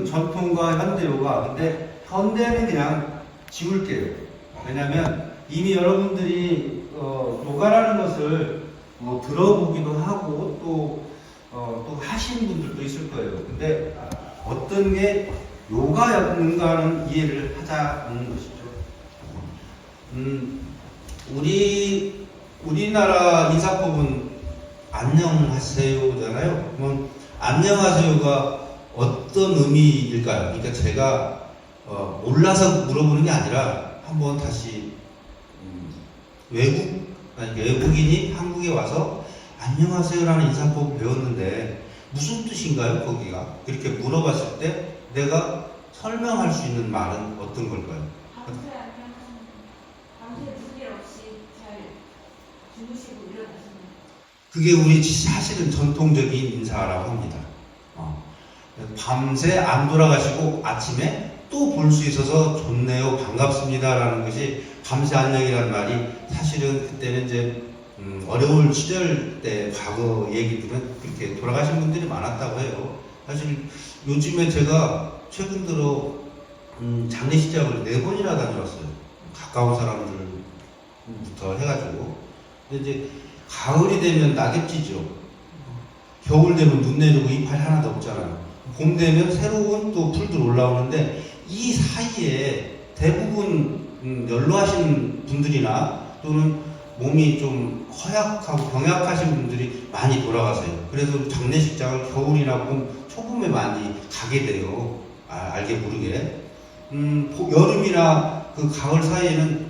전통과 현대 요가. 근데 현대는 그냥 지울게요. 왜냐면 이미 여러분들이 요가라는 것을 뭐 들어보기도 하고 또 하시는 분들도 있을 거예요. 근데 어떤 게 요가였는가는 이해를 하자는 것이죠. 우리나라 인사법은 안녕하세요잖아요. 그럼 안녕하세요가 어떤 의미일까요? 그러니까 제가 몰라서 물어보는 게 아니라 한번 다시 외국인이 한국에 와서 안녕하세요라는 인사법을 배웠는데 무슨 뜻인가요? 거기가 그렇게 물어봤을 때 내가 설명할 수 있는 말은 어떤 걸까요? 밤새 안녕하십니까. 밤새 무슨 일 없이 잘 주무시고 일어나십니다. 그게 우리 사실은 전통적인 인사라고 합니다. 밤새 안 돌아가시고 아침에 또 볼 수 있어서 좋네요, 반갑습니다라는 것이 밤새 안녕이라는 말이 사실은 그때는 이제 어려울 시절 때 과거 얘기 들으면 그렇게 돌아가신 분들이 많았다고 해요. 사실 요즘에 제가 최근 들어 장례식장을 4번이나 다녀왔어요. 가까운 사람들부터 해가지고. 근데 이제 가을이 되면 낙엽지죠. 겨울 되면 눈 내리고 이파리 하나도 없잖아요. 봄 되면 새로운 또 풀들 올라오는데 이 사이에 대부분 연로하신 분들이나 또는 몸이 좀 허약하고 병약하신 분들이 많이 돌아가세요. 그래서 장례식장을 겨울이나 봄 초봄에 많이 가게 돼요. 알게 모르게. 여름이나 그 가을 사이에는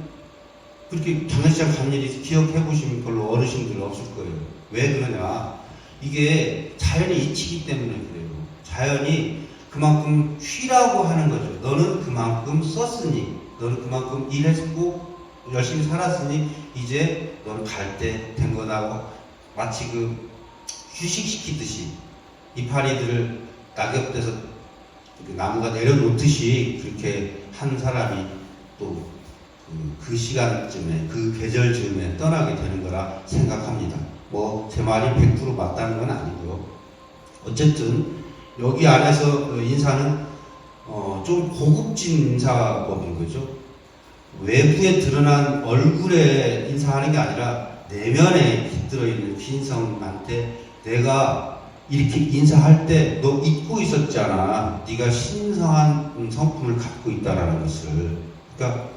그렇게 장례식장 간 일이 기억해 보시면 별로 어르신들 없을 거예요. 왜 그러냐? 이게 자연이 이치기 때문에 그래요. 자연이 그만큼 쉬라고 하는 거죠. 너는 그만큼 썼으니, 너는 그만큼 일했고 열심히 살았으니 이제 너는 갈 때 된 거다. 마치 그 휴식시키듯이 이파리들을 낙엽돼서 나무가 내려놓듯이 그렇게 한 사람이 또 그 시간쯤에 그 계절쯤에 떠나게 되는 거라 생각합니다. 뭐 제 말이 100% 맞다는 건 아니고요. 어쨌든 여기 안에서 인사는 좀 고급진 인사법인 거죠. 외부에 드러난 얼굴에 인사하는 게 아니라 내면에 깃들어 있는 신성한테 내가 이렇게 인사할 때 너 잊고 있었잖아. 네가 신성한 성품을 갖고 있다라는 것을. 그러니까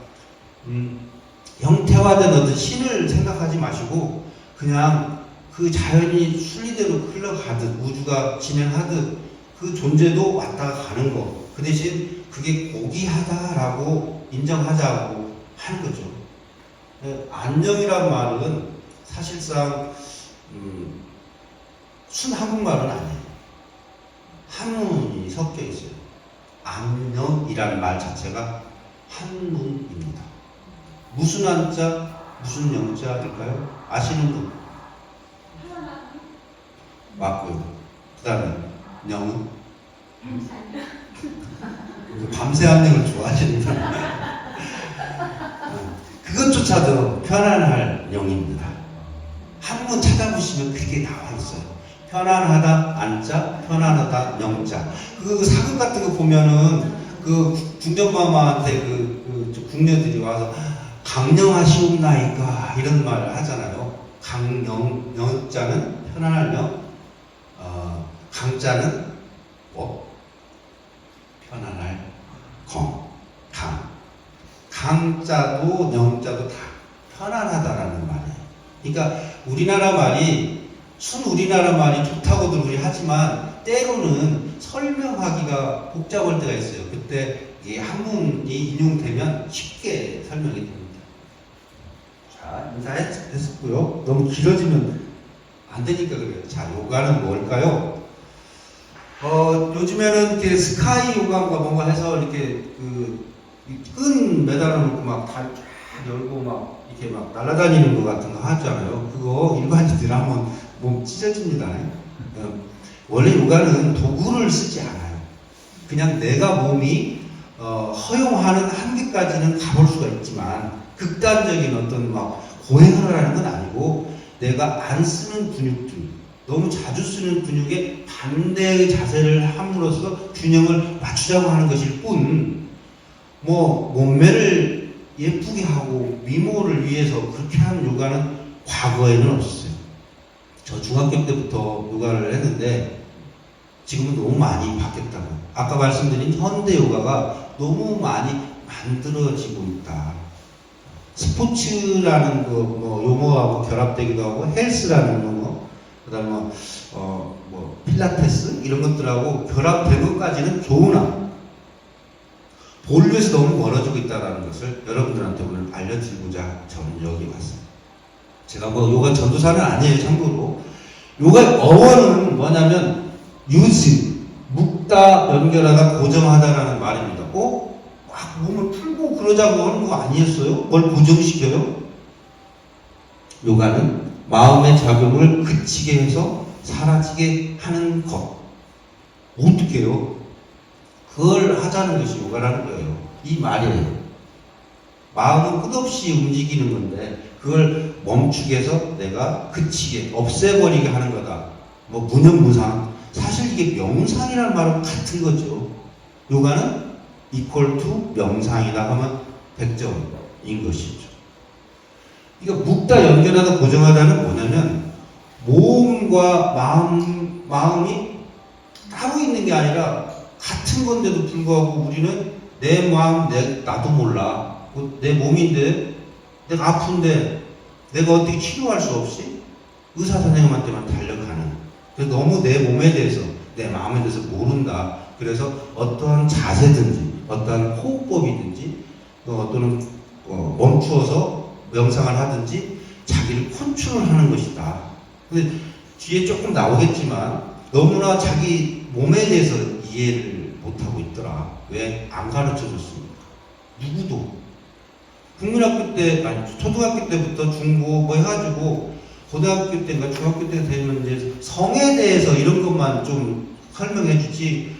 형태화된 어떤 신을 생각하지 마시고 그냥 그 자연이 순리대로 흘러가듯 우주가 진행하듯 그 존재도 왔다가 가는 거. 그 대신 그게 고귀하다라고 인정하자고 하는 거죠. 안녕이란 말은 사실상 순 한국말은 아니에요. 한문이 섞여 있어요. 안녕이라는 말 자체가 한문입니다. 무슨 한자, 무슨 영자일까요? 아시는 분? 맞고요. 그 다음에 영은? 밤새 안녕을 좋아하시는 사람. 그것조차도 편안할 영입니다. 한문 찾아보시면 그게 나와 있어요. 편안하다 안자, 편안하다 영자. 그 사극 같은 거 보면은 그 궁전마마한테 그 궁녀들이 와서 강령하시옵나이까 이런 말 하잖아요. 강령, 영자는 편안할 영, 강자는 뭐 편안할 강자도 영자도 다 편안하다라는 말이에요. 그러니까 우리나라 말이 우리나라 말이 좋다고들 우리 하지만 때로는 설명하기가 복잡할 때가 있어요. 그때 이 한문이 인용되면 쉽게 설명이 됩니다. 자, 인사했었고요. 너무 길어지면 안 되니까 그래요. 자, 요가는 뭘까요? 요즘에는 이렇게 스카이 요가인가 뭔가 해서 이렇게 끈 매달아 놓고 막 다리 쫙 열고 막 이렇게 막 날아다니는 것 같은 거 하잖아요. 그거 일반인들 하면 몸 찢어집니다. 원래 요가는 도구를 쓰지 않아요. 그냥 내가 몸이 허용하는 한계까지는 가볼 수가 있지만 극단적인 어떤 막 고행을 하는 건 아니고 내가 안 쓰는 근육들, 너무 자주 쓰는 근육에 반대의 자세를 함으로써 균형을 맞추자고 하는 것일 뿐, 뭐 몸매를 예쁘게 하고 미모를 위해서 그렇게 하는 요가는 과거에는 없었어요. 저 중학교 때부터 요가를 했는데 지금은 너무 많이 바뀌었다고. 아까 말씀드린 현대 요가가 너무 많이 만들어지고 있다. 스포츠라는 뭐 용어하고 결합되기도 하고 헬스라는 용어, 그다음에 뭐 필라테스 이런 것들하고 결합된 것까지는 좋으나 본래에서 너무 멀어지고 있다는 것을 여러분들한테 오늘 알려드리고자 저는 여기 왔습니다. 제가 뭐 요가 전도사는 아니에요. 참고로 요가 어원은 뭐냐면 유즈, 묶다, 연결하다, 고정하다라는 말입니다. 막 몸을 풀고 그러자고 하는 거 아니었어요? 뭘 고정시켜요? 요가는 마음의 작용을 그치게 해서 사라지게 하는 것. 어떻게 해요? 그걸 하자는 것이 요가라는 거예요. 이 말이에요. 마음은 끝없이 움직이는 건데 그걸 멈추게 해서 내가 그치게, 없애버리게 하는 거다. 뭐 무념무상. 사실 이게 명상이라는 말은 같은 거죠. 요가는 equal to 명상이다 하면 100점인 것이죠. 그러니까 묶다, 연결하다, 고정하다는 뭐냐면 몸과 마음이 따로 있는 게 아니라 같은 건데도 불구하고 우리는 내 마음, 나도 몰라. 내 몸인데, 내가 아픈데, 내가 어떻게 치료할 수 없이 의사 선생님한테만 달려가는. 그래서 너무 내 몸에 대해서, 내 마음에 대해서 모른다. 그래서 어떠한 자세든지, 어떠한 호흡법이든지, 또는 멈추어서 명상을 하든지 자기를 컨트롤하는 것이다. 근데 뒤에 조금 나오겠지만 너무나 자기 몸에 대해서 이해를 못하고 있더라. 왜 안 가르쳐줬습니까? 누구도. 국민학교 때, 아니 초등학교 때부터 중고 뭐 해가지고 고등학교 때인가 중학교 때 되면 이제 성에 대해서 이런 것만 좀 설명해 주지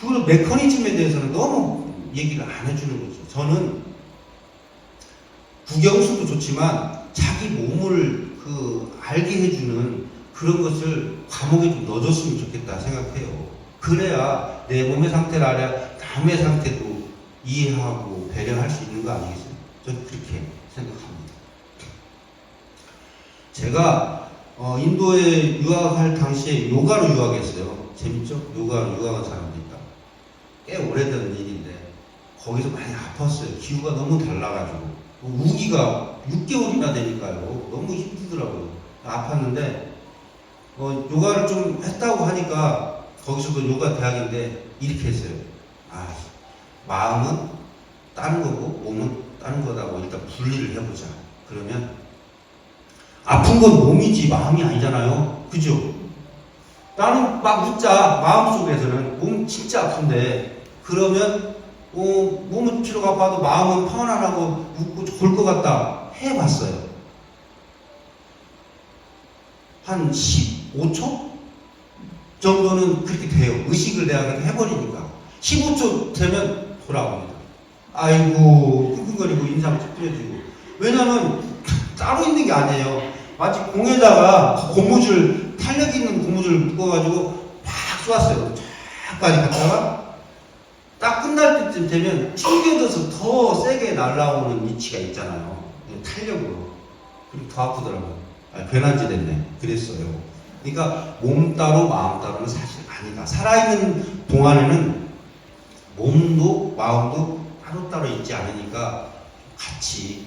그 메커니즘에 대해서는 너무 얘기를 안 해주는 거죠. 저는 국영수도 좋지만 자기 몸을 알게 해주는 그런 것을 과목에 좀 넣어줬으면 좋겠다 생각해요. 그래야 내 몸의 상태를 알아야 남의 상태도 이해하고 배려할 수 있는 거 아니겠어요? 저는 그렇게 생각합니다. 제가 인도에 유학할 당시에 요가로 유학했어요. 재밌죠? 요가로 유학한 사람도 있다. 꽤 오래된 일인데 거기서 많이 아팠어요. 기후가 너무 달라가지고 우기가 6개월이나 되니까요. 너무 힘들더라고요. 아팠는데 요가를 좀 했다고 하니까 거기서도 요가 대학인데 이렇게 했어요. 마음은 다른 거고 몸은 다른 거다고 일단 분리를 해보자. 그러면 아픈 건 몸이지 마음이 아니잖아요. 그죠? 나는 막 웃자. 마음속에서는 몸 진짜 아픈데 그러면 몸은 피로가 아파도 마음은 편안하고 웃고 좋을 것 같다. 해봤어요. 한 15초 정도는 그렇게 돼요. 의식을 내가 그렇게 해버리니까. 15초 되면 돌아옵니다. 아이고 끙끙거리고 인상 찌푸려지고. 왜냐면 따로 있는 게 아니에요. 마치 공에다가 고무줄, 탄력 있는 고무줄을 묶어가지고 팍 쏘았어요. 쫙까지 갔다가 딱 끝날 때쯤 되면 튕겨져서 더 세게 날아오는 위치가 있잖아요. 탄력으로. 그리고 더 아프더라고요. 변환지 됐네. 그랬어요. 그러니까 몸 따로 마음 따로는 사실 아니다. 살아있는 동안에는 몸도 마음도 따로따로 있지 않으니까 같이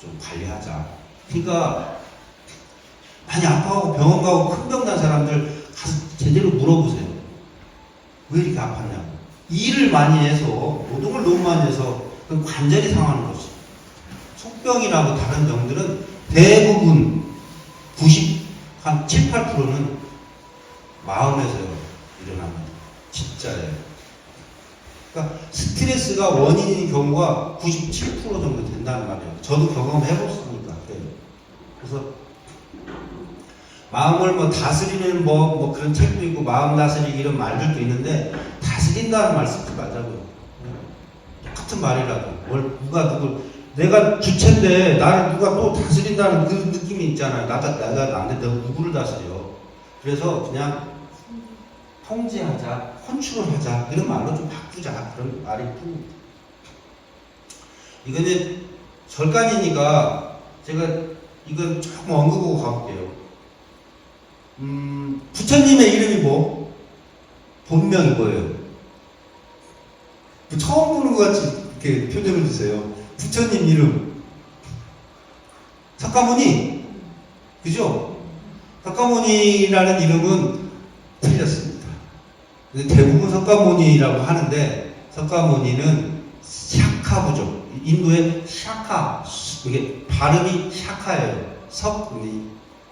좀 관리하자. 그러니까 많이 아파하고 병원 가고 큰 병 난 사람들 가서 제대로 물어보세요. 왜 이렇게 아팠냐고. 일을 많이 해서 노동을 너무 많이 해서 그 관절이 상하는 거지. 속병이라고 다른 병들은 대부분 한 7, 8%는 마음에서 일어납니다. 진짜예요. 그러니까 스트레스가 원인인 경우가 97% 정도 된다는 말이에요. 저도 경험해봤으니까. 그래서 마음을 뭐 다스리는 뭐 그런 책도 있고 마음 다스리기 이런 말들도 있는데 다스린다는 말 쓰지 말자고요. 똑같은 말이라도 누가 누굴 내가 주체인데 나를 누가 또 다스린다는 그 느낌이 있잖아요. 내가 나한테 내가 누구를 다스려. 그래서 그냥 통제하자, 컨트롤하자 이런 말로 좀 바꾸자 그런 말이 뿐입니다. 이거는 절간이니까 제가 이건 조금 언급하고 가볼게요. 부처님의 이름이 뭐? 본명이 뭐예요? 처음 보는 것 같이 이렇게 표정을 주세요. 부처님 이름. 석가모니. 그죠? 석가모니라는 이름은 틀렸습니다. 대부분 석가모니라고 하는데, 석가모니는 샤카부족. 인도의 샤카. 이게 발음이 샤카예요.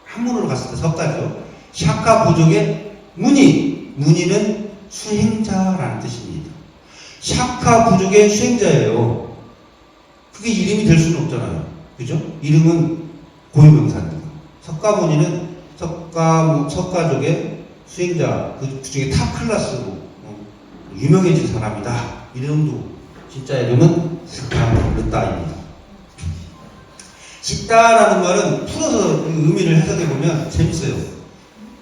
한문으로 갔을 때 석가죠. 샤카 부족의 무니. 무니는 수행자라는 뜻입니다. 샤카 부족의 수행자예요. 그게 이름이 될 수는 없잖아요. 그죠? 이름은 고유명사입니다. 석가모니는 석가족의 수행자, 그 중에 탑 클래스로 유명해진 사람이다. 이름도, 진짜 이름은 시타르타입니다. 시타라는 말은 풀어서 의미를 해석해보면 재밌어요.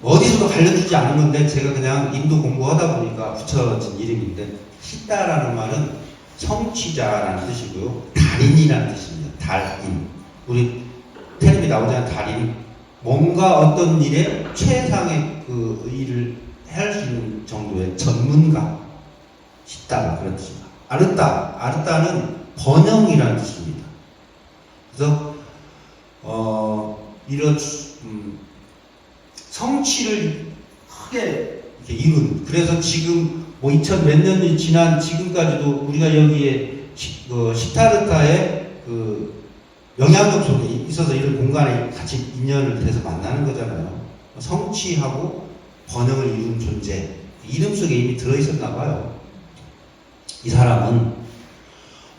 어디서도 알려주지 않은 건데 제가 그냥 인도 공부하다 보니까 붙여진 이름인데, 시타라는 말은 성취자라는 뜻이고요. 달인이라는 뜻입니다. 달인. 우리 텔레비 나오잖아요. 달인. 뭔가 어떤 일에 최상의 그 일을 할 수 있는 정도의 전문가. 시타가 그런 뜻입니다. 아르타는 번영이라는 뜻입니다. 그래서 이런 성취를 크게 이렇게 이룬, 그래서 지금 뭐 2000 몇 년이 지난 지금까지도 우리가 여기에 시타르타의 그 영향력 속에 있어서 이런 공간에 같이 인연을 돼서 만나는 거잖아요. 성취하고 번영을 이룬 존재, 이름 속에 이미 들어있었나 봐요. 이 사람은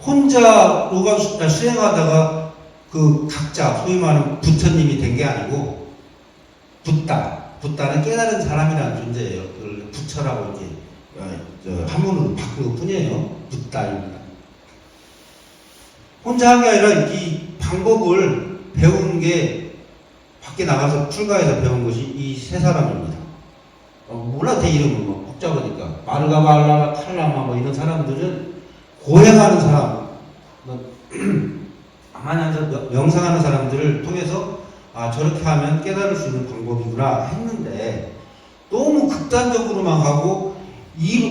혼자 요가 수행하다가 그 각자 소위 말하는 부처님이 된 게 아니고 붓다는 깨달은 사람이라는 존재예요. 그걸 부처라고 이렇게 한문으로 바꾼 것 뿐이에요. 붓다입니다. 혼자 한 게 아니라 이 방법을 배운 게 밖에 나가서 출가해서 배운 것이 이 세 사람입니다. 몰라, 대 이름은 뭐 복잡하니까. 마르가발라, 칼라마 뭐 이런 사람들은 고행하는 사람, 가만히 앉아서 명상하는 사람들을 통해서 저렇게 하면 깨달을 수 있는 방법이구나 했는데, 너무 극단적으로만 가고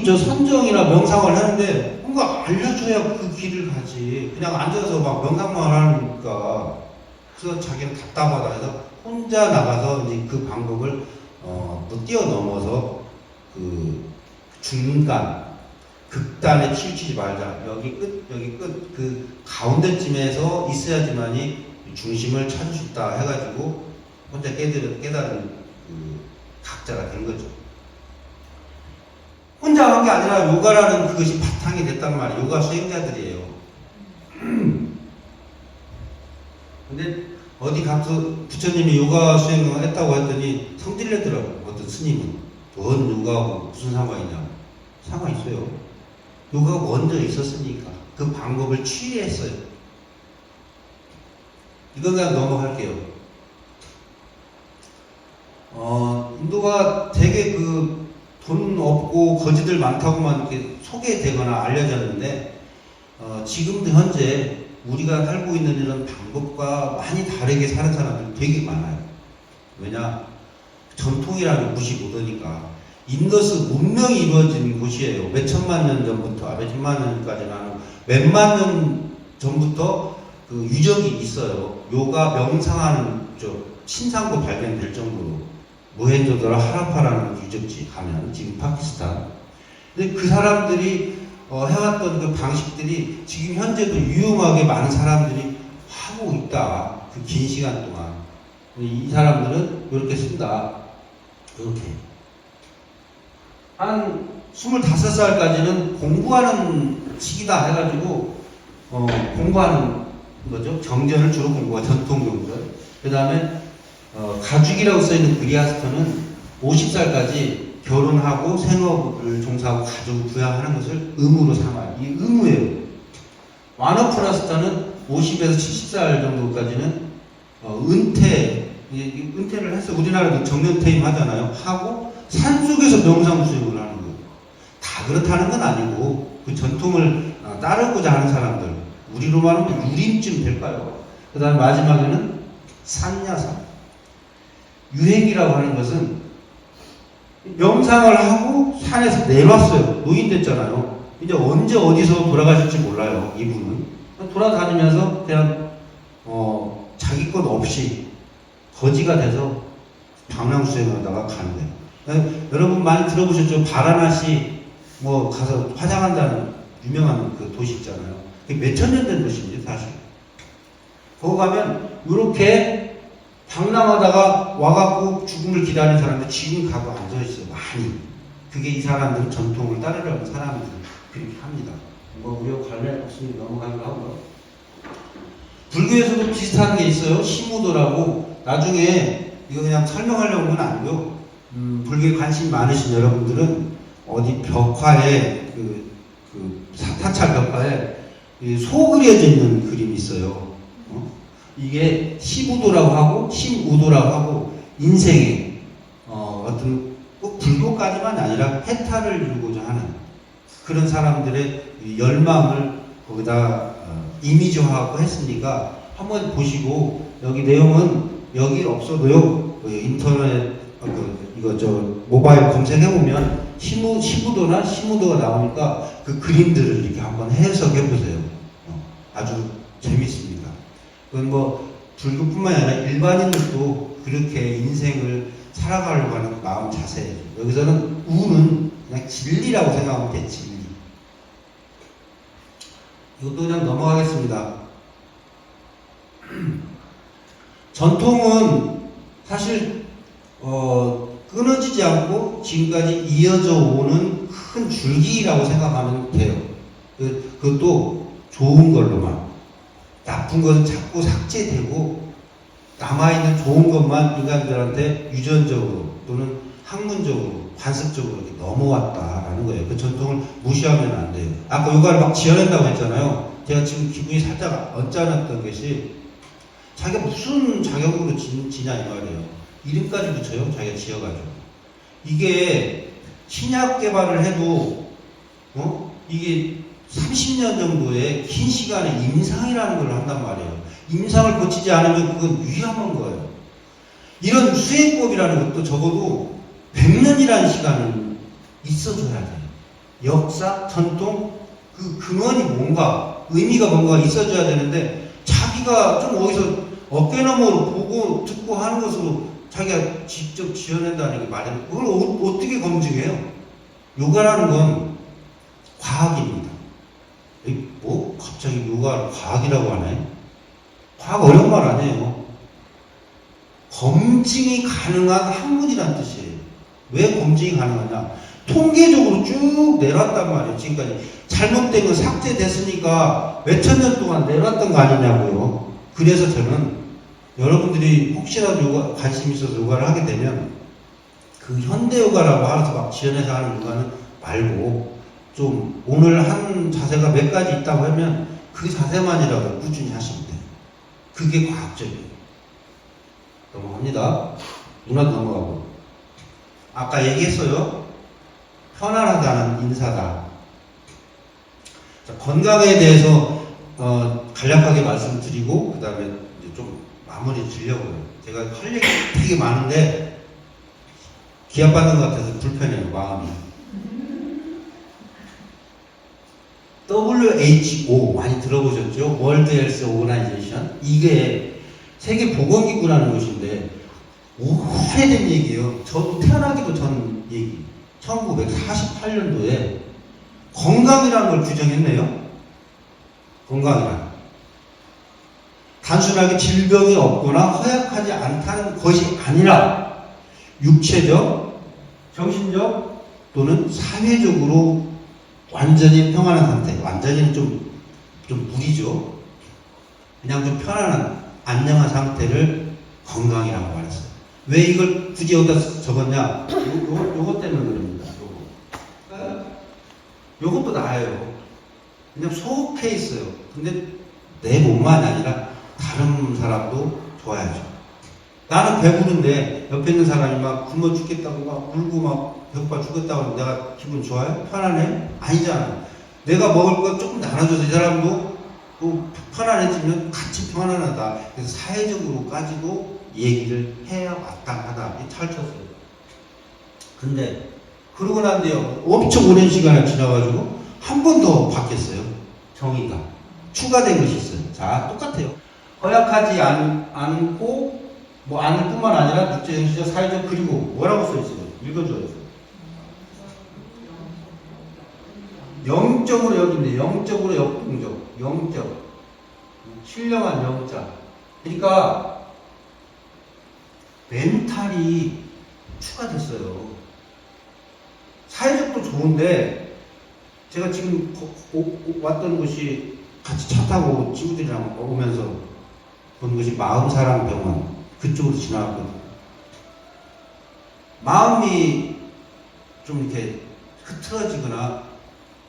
저 선정이나 명상을 하는데 뭔가 알려줘야 그 길을 가지. 그냥 앉아서 막 명상만 하니까 그래서 자기는 답답하다 해서 혼자 나가서 이제 그 방법을 또 뛰어넘어서 그 중간 극단에 치우치지 말자. 여기 끝, 그 가운데쯤에서 있어야지만이 중심을 찾을 수 있다 해가지고 혼자 깨달은 그 각자가 된 거죠. 혼자 한 게 아니라 요가라는 그것이 바탕이 됐단 말이에요. 요가 수행자들이에요. 근데 어디 가서 부처님이 요가 수행을 했다고 했더니 성질내더라고. 어떤 스님은. 뭔 요가하고 무슨 상관이냐. 상관 있어요. 요가가 먼저 있었으니까 그 방법을 취했어요. 이건 그냥 넘어갈게요. 인도가 되게 돈 없고 거지들 많다고만 이렇게 소개되거나 알려졌는데, 지금도 현재 우리가 살고 있는 이런 방법과 많이 다르게 사는 사람들이 되게 많아요. 왜냐? 전통이라는 무시 못하니까. 인더스 문명이 이루어진 곳이에요. 몇 천만 년 전부터, 몇 천만 년까지는 몇만 년 전부터 그 유적이 있어요. 요가 명상하는 신상도 발견될 정도로. 모헨조다로 하라파라는 유적지 가면 지금 파키스탄. 근데 그 사람들이 해왔던 그 방식들이 지금 현재도 유용하게 많은 사람들이 하고 있다. 그 긴 시간 동안. 이 사람들은 이렇게 쓴다. 이렇게. 한 25살까지는 공부하는 시기다 해가지고 공부하는 거죠. 경전을 주로 공부하, 전통 경전. 그 다음에 가죽이라고 써있는 그리아스터는 50살까지 결혼하고 생업을 종사하고 가족을 부양하는 것을 의무로 삼아요. 이 의무예요. 와너프라스타는 50에서 70살 정도까지는 은퇴를 해서 우리나라도 정년퇴임 하잖아요. 하고 산속에서 명상 수행을 하는 거예요. 다 그렇다는 건 아니고 그 전통을 따르고자 하는 사람들, 우리로 말하면 유림쯤 될까요? 그 다음에 마지막에는 산야산. 유행이라고 하는 것은 명상을 하고 산에서 내려왔어요. 노인 됐잖아요. 이제 언제 어디서 돌아가실지 몰라요. 이분은 돌아다니면서 그냥 자기 것 없이 거지가 돼서 방랑수행하다가 가는 거예요. 여러분 많이 들어보셨죠? 바라나시 뭐 가서 화장한다는 유명한 그 도시 있잖아요. 몇천 년 된 도시인데 사실. 거기 가면 이렇게 방랑하다가 와갖고 죽음을 기다리는 사람들 지금 가고 앉아있어요. 많이. 그게 이 사람들 전통을 따르려는 사람들 그렇게 합니다. 뭐 우리와 관련 없으니 넘어가기로 하고요. 불교에서도 비슷한 게 있어요. 시무도라고. 나중에 이거 그냥 설명하려고 건 아니고요. 불교에 관심 많으신 여러분들은 어디 벽화에 사타찰 벽화에 소 그려져 있는 그림이 있어요. 이게 시부도라고 하고 심우도라고 하고 인생의 어떤 꼭 불교까지만 아니라 해탈을 이루고자 하는 그런 사람들의 열망을 거기다 이미지화하고 했으니까 한번 보시고 여기 내용은 여기 없어도요 인터넷 모바일 검색해보면 시부도나 시무도가 나오니까 그 그림들을 이렇게 한번 해석해보세요. 아주 재밌습니다. 그건 뭐 불교뿐만 아니라 일반인들도 그렇게 인생을 살아가려고 하는 마음 자세예요. 여기서는 우는 그냥 진리라고 생각하면 돼. 진리. 이것도 그냥 넘어가겠습니다. 전통은 사실 끊어지지 않고 지금까지 이어져 오는 큰 줄기라고 생각하면 돼요. 그것도 좋은 걸로만. 나쁜 것은 자꾸 삭제되고 남아있는 좋은 것만 인간들한테 유전적으로 또는 학문적으로 관습적으로 이렇게 넘어왔다라는 거예요. 그 전통을 무시하면 안 돼요. 아까 요가를 막 지어낸다고 했잖아요. 제가 지금 기분이 살짝 언짢았던 것이 자기가 무슨 자격으로 지냐 이 말이에요. 이름까지 붙여요. 자기가 지어가지고. 이게 신약 개발을 해도 이게 30년 정도의 긴 시간에 임상이라는 걸 한단 말이에요. 임상을 거치지 않으면 그건 위험한 거예요. 이런 수행법이라는 것도 적어도 100년이라는 시간은 있어줘야 돼요. 역사, 전통, 그 근원이 뭔가, 의미가 뭔가 있어줘야 되는데 자기가 좀 어디서 어깨너머로 보고 듣고 하는 것으로 자기가 직접 지어낸다는 게 말이에요. 그걸 어떻게 검증해요? 요가라는 건 과학입니다. 뭐 갑자기 요가를 과학이라고 하네? 과학 어려운 말 아니에요. 검증이 가능한 학문이란 뜻이에요. 왜 검증이 가능하냐? 통계적으로 쭉 내려왔단 말이에요. 지금까지 잘못된 건 삭제됐으니까 몇천 년 동안 내려왔던 거 아니냐고요. 그래서 저는 여러분들이 혹시라도 요가 관심 있어서 요가를 하게 되면 그 현대 요가라고 알아서 막 지어내서 하는 요가는 말고 좀 오늘 한 자세가 몇 가지 있다고 하면 그 자세만이라도 꾸준히 하시면 돼요. 그게 과학적이에요. 넘어갑니다. 누나도 넘어가고. 아까 얘기했어요. 편안하다는 인사다. 자, 건강에 대해서 간략하게 말씀드리고 그 다음에 이제 좀 마무리 지려고요. 제가 할 얘기 되게 많은데 기합받는 것 같아서 불편해요. 마음이. WHO 많이 들어보셨죠? 월드 헬스 오거나이제이션. 이게 세계 보건기구라는 것인데 오래된 얘기예요. 저도 태어나기도 전 얘기. 1948년도에 건강이라는 걸 규정했네요. 건강이란 단순하게 질병이 없거나 허약하지 않다는 것이 아니라 육체적, 정신적 또는 사회적으로 완전히 평안한 상태. 완전히는 좀 무리죠. 그냥 좀 편안한, 안녕한 상태를 건강이라고 말했어요. 왜 이걸 굳이 여기다 적었냐? 요것 때문에 그럽니다. 요것도 나아요. 그냥 속해 있어요. 근데 내 몸만 아니라 다른 사람도 좋아야죠. 나는 배부른데 옆에 있는 사람이 막 굶어 죽겠다고 막 울고 막 배고파 죽겠다고 하면 내가 기분 좋아요? 편안해? 아니잖아. 내가 먹을 거 조금 나눠줘서 이 사람도 또 편안해지면 같이 편안하다. 그래서 사회적으로까지도 얘기를 해야 마땅하다. 이 탈쳤어요. 근데 그러고 난 뒤에 엄청 오랜 시간이 지나가지고 한 번 더 바뀌었어요. 정의가. 추가된 것이 있어요. 자, 똑같아요. 허약하지 않고 뭐 않을 뿐만 아니라 국제, 정치적, 사회적 그리고 뭐라고 써있어요? 읽어줘요. 영적으로 여기인데 영적으로 역동적, 영적, 신령한 영자. 그러니까 멘탈이 추가됐어요. 사회적도 좋은데 제가 지금 왔던 곳이 같이 차 타고 친구들이랑 오면서 본 것이 마음사랑병원 그쪽으로 지나갔거든요. 마음이 좀 이렇게 흐트러지거나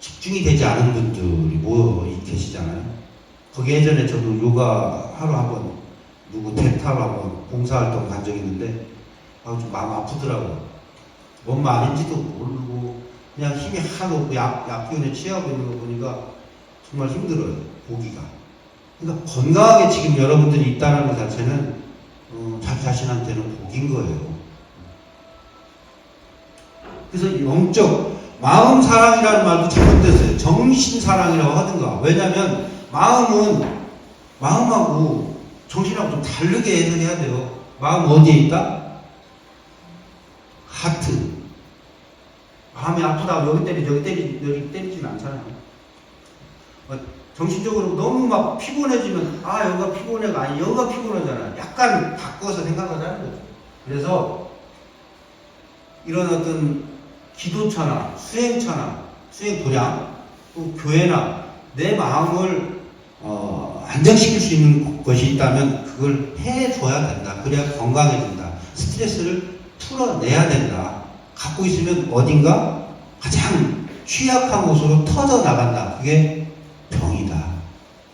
집중이 되지 않은 분들이 모여 계시잖아요. 거기 예전에 저도 요가 하러 한번 누구 텐트하러 한번 봉사활동 간 적이 있는데 좀 마음 아프더라고요. 뭔 말인지도 모르고 그냥 힘이 하나도 없고 약기운에 취하고 있는 거 보니까 정말 힘들어요. 보기가. 그러니까 건강하게 지금 여러분들이 있다는 것 자체는 자기 자신한테는 복인 거예요. 그래서 영적 마음 사랑이라는 말도 잘못됐어요. 정신 사랑이라고 하든가. 왜냐하면 마음은 마음하고 정신하고 좀 다르게 해석해야 돼요. 마음 어디에 있다? 하트. 마음이 아프다고 여기 때리지는 않잖아요. 정신적으로 너무 막 피곤해지면 여기가 피곤해가 아니 여기가 피곤하잖아요. 약간 바꿔서 생각하자는 거죠. 그래서 이런 어떤 기도처나 수행처나 수행도량 또 교회나 내 마음을 안정시킬 수 있는 것이 있다면 그걸 해줘야 된다. 그래야 건강해진다. 스트레스를 풀어내야 된다. 갖고 있으면 어딘가 가장 취약한 곳으로 터져 나간다. 그게 병이다.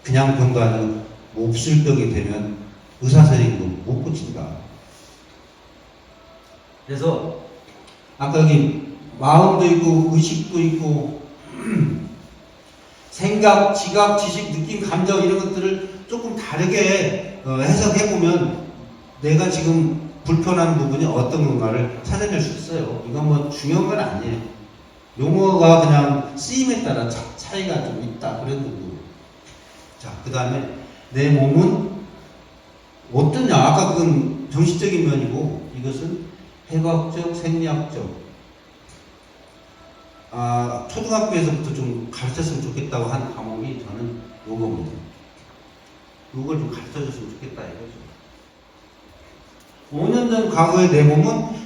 그냥 병도 아니고 몹쓸 병이 되면 의사 선생님도 못 고친다. 그래서 아까 여기 마음도 있고 의식도 있고 생각, 지각, 지식, 느낌, 감정 이런 것들을 조금 다르게 해석해보면 내가 지금 불편한 부분이 어떤 건가를 찾아낼 수 있어요. 이건 뭐 중요한 건 아니에요. 용어가 그냥 쓰임에 따라 차이가 좀 있다. 그런 정도. 자, 그 다음에 내 몸은 어떠냐. 아까 그건 정신적인 면이고 이것은 해과학적, 생리학적. 초등학교에서부터 좀 가르쳤으면 좋겠다고 한 과목이 저는 요겁니다. 요걸 좀 가르쳐줬으면 좋겠다 이거죠. 5년 전 과거의 내 몸은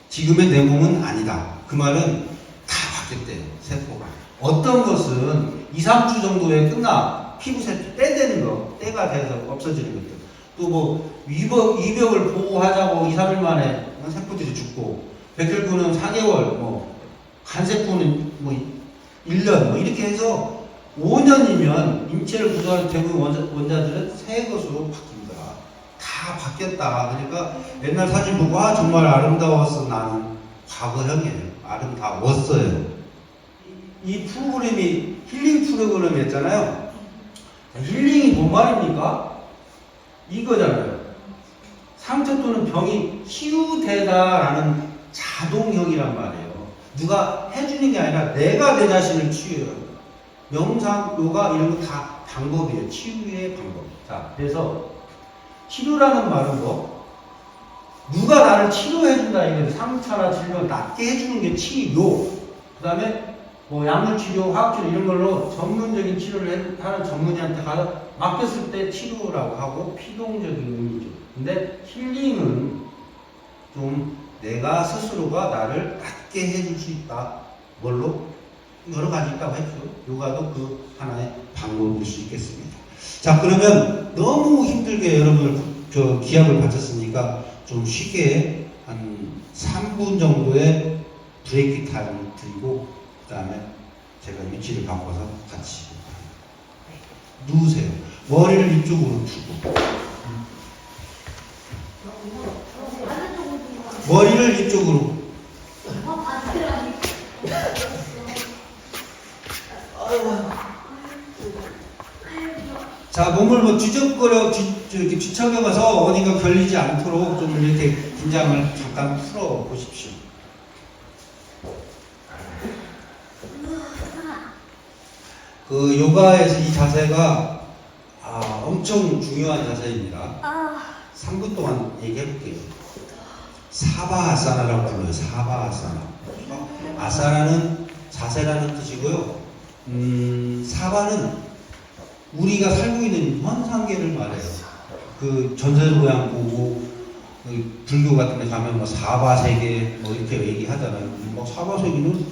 지금의 내 몸은 아니다. 그 말은 다 바뀌었대요. 세포가. 어떤 것은 2, 3주 정도에 끝나 피부 세포 떼되는 거, 때가 돼서 없어지는 것들. 또 뭐 위벽을 보호하자고 2, 3일 만에 세포들이 죽고 백혈구는 4개월, 뭐 간세포는 뭐 1년 뭐 이렇게 해서 5년이면 인체를 구성하는 대부분 원자들은 새 것으로 바뀝니다. 다 바뀌었다. 그러니까 옛날 사진 보고 정말 아름다웠어. 나는 과거형이에요. 아름다웠어요. 이 프로그램이 힐링 프로그램이었잖아요. 힐링이 뭔 말입니까? 이거잖아요. 상처 또는 병이 치유되다라는 자동형이란 말이에요. 누가 해주는 게 아니라 내가 내 자신을 치유해요. 명상, 요가 이런 거 다 방법이에요. 치유의 방법. 자, 그래서 치료라는 말은 뭐 누가 나를 치료해준다 이거예요. 상처나 질병을 낫게 해주는 게 치료. 그 다음에 뭐 약물치료, 화학치료 이런 걸로 전문적인 치료를 하는 전문의한테 가서 맡겼을 때 치료라고 하고 피동적인 의미죠. 근데 힐링은 좀 내가 스스로가 나를 낫게 해줄 수 있다. 뭘로? 여러 가지 있다고 했죠. 요가도 그 하나의 방법일 수 있겠습니다. 자, 그러면 너무 힘들게 여러분을 기합을 바쳤으니까 좀 쉽게 한 3분 정도의 브레이크 타임을 드리고 그 다음에 제가 위치를 바꿔서 같이 누우세요. 머리를 이쪽으로 두고 머리를 이쪽으로 자, 몸을 뭐 뒤적거려 이렇게 뒤척여가서 어디가 걸리지 않도록 좀 이렇게 긴장을 잠깐 풀어 보십시오. 그 요가에서 이 자세가 엄청 중요한 자세입니다. 3분 동안 얘기해 볼게요. 사바아사나라고 불러요. 사바아사나. 아사나는 자세라는 뜻이고요. 사바는 우리가 살고 있는 현상계를 말해요. 그 전세도양 보고 그 불교 같은 데 가면 뭐 사바세계 뭐 이렇게 얘기하잖아요. 뭐 사바세계는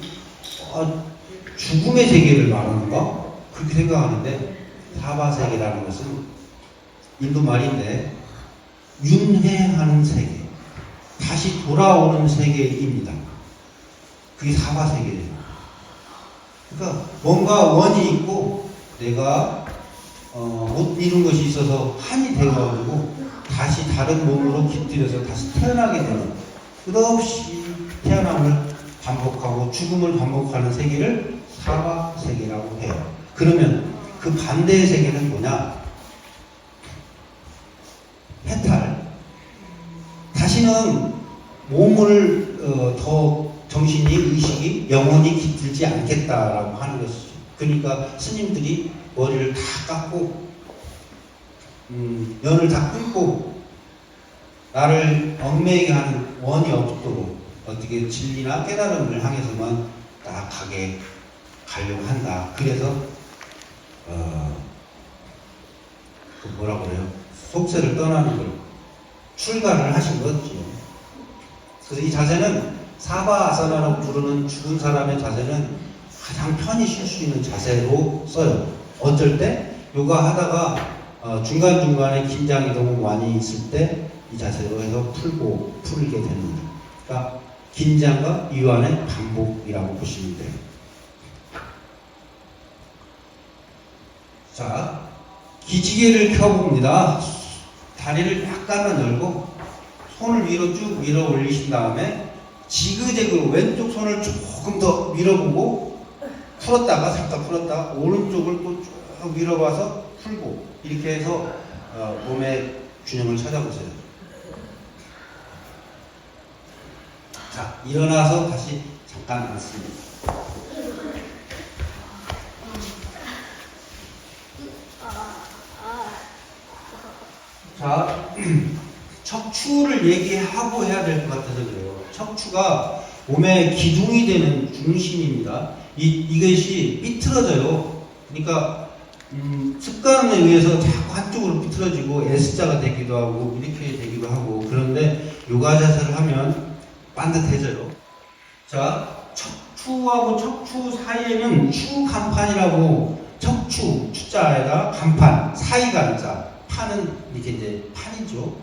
죽음의 세계를 말하는가? 그렇게 생각하는데 사바세계라는 것은 인도 말인데 윤회하는 세계, 다시 돌아오는 세계입니다. 그게 사바세계예요. 그러니까 뭔가 원이 있고 내가 못 이룬 것이 있어서 한이 되어가지고 다시 다른 몸으로 깃들여서 다시 태어나게 되는, 끝없이 태어남을 반복하고 죽음을 반복하는 세계를 사바세계라고 해요. 그러면 그 반대의 세계는 뭐냐? 해탈. 다시는 몸을 더 정신이, 의식이, 영혼이 깃들지 않겠다라고 하는 것이죠. 그러니까 스님들이 머리를 다 깎고 연을 다 끊고 나를 얽매이게 하는 원이 없도록 어떻게 진리나 깨달음을 향해서만 딱 가려고 한다. 그래서 그 뭐라 그래요? 속세를 떠나는 걸 출가를 하신 거죠. 그래서 이 자세는 사바아사나라고 부르는 죽은 사람의 자세는 가장 편히 쉴 수 있는 자세로 써요. 어쩔 때 요가 하다가 중간중간에 긴장이 너무 많이 있을 때 이 자세로 해서 풀게 됩니다. 그러니까 긴장과 이완의 반복이라고 보시면 돼요. 자, 기지개를 켜봅니다. 다리를 약간만 열고 손을 위로 쭉 밀어 올리신 다음에 지그재그로 왼쪽 손을 조금 더 밀어보고 풀었다가 살짝 풀었다가 오른쪽을 또 쭉 밀어봐서 풀고 이렇게 해서 몸의 균형을 찾아보세요. 자, 일어나서 다시 잠깐 앉습니다. 자, 척추를 얘기하고 해야 될 것 같아서 그래요. 척추가 몸의 기둥이 되는 중심입니다. 이것이 삐뚤어져요. 그러니까 습관에 의해서 자꾸 한쪽으로 삐뚤어지고 S자가 되기도 하고 이렇게 되기도 하고, 그런데 요가 자세를 하면 반듯해져요. 자, 척추하고 척추 사이에는 추간판이라고, 척추 추자에다 간판, 사이가 자, 판은 이렇게 이제 판이죠.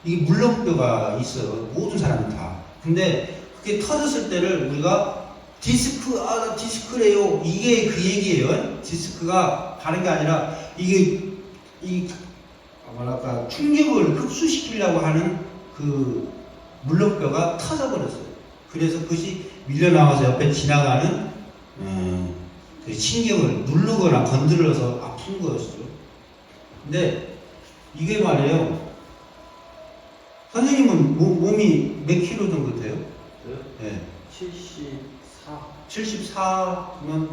이게 물렁뼈가 있어요. 모든 사람이 다. 근데 그게 터졌을 때를 우리가 디스크, 나 디스크래요. 이게 그 얘기예요. 디스크가 다른 게 아니라 뭐랄까, 충격을 흡수시키려고 하는 그 물렁뼈가 터져버렸어요. 그래서 그것이 밀려나와서 옆에 지나가는 그 신경을 누르거나 건드려서 아픈 거였어요. 근데 이게 말이에요. 선생님은 몸이 몇 킬로 정도 돼요? 네. 74면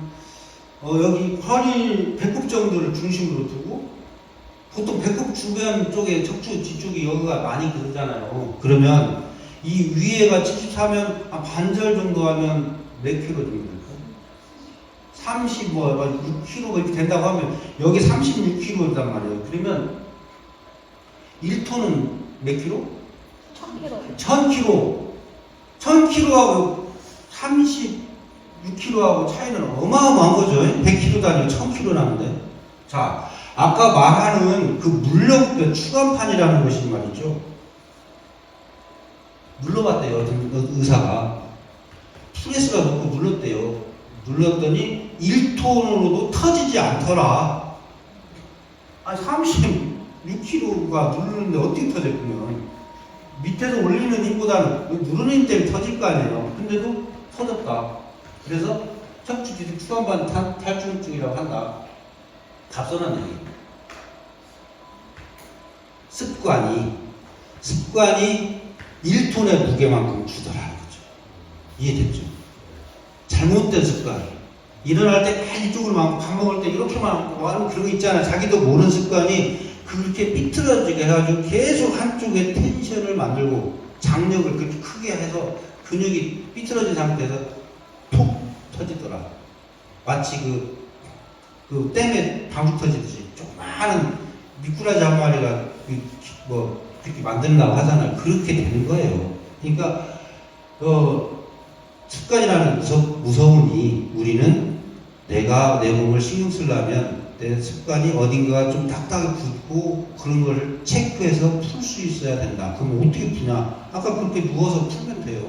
여기 허리 배꼽 정도를 중심으로 두고, 보통 배꼽 주변 쪽에 척추 뒤쪽이 여기가 많이 그러잖아요. 그러면 이 위에가 74면 반절 정도 하면 몇 킬로 정도 될까요? 36kg가 이렇게 된다고 하면 여기 36kg단 말이에요. 그러면 1톤은 몇 킬로? 1000kg. 1000kg하고 36kg하고 차이는 어마어마한 거죠. 100kg도 아니고 1000kg 나는데. 자, 아까 말하는 그 물렁뼈 추간판이라는 것이 말이죠. 눌러봤대요. 어떤 의사가. 프레스가 놓고 눌렀대요. 눌렀더니 1톤으로도 터지지 않더라. 아 36kg가 누르는데 어떻게 터졌으면 밑에서 올리는 힘보다는 누르는 힘 때문에 터질 거 아니에요. 근데도 터졌다. 그래서 척추기술 추간반 탈출증이라고 한다. 답선한 얘기. 습관이 1톤의 무게만큼 주더라는 거죠. 이해됐죠? 잘못된 습관. 일어날 때 이쪽으로 많고 밥 먹을 때 이렇게만 하고 뭐 하는 그런 거 있잖아요. 자기도 모르는 습관이 그렇게 삐뚤어지게 해가지고 계속 한쪽에 텐션을 만들고 장력을 그렇게 크게 해서 근육이 삐뚤어진 상태에서 톡 터지더라. 마치 그 댐에 방죽 터지듯이 조그마한 미꾸라지 한 마리가 그렇게 만든다고 하잖아요. 그렇게 되는 거예요. 그러니까 습관이라는 무서우니 우리는 내가 내 몸을 신경 쓰려면 내 습관이 어딘가 좀 딱딱하게 굳고 그런 걸 체크해서 풀 수 있어야 된다. 그럼 어떻게 푸냐? 아까 그렇게 누워서 풀면 돼요.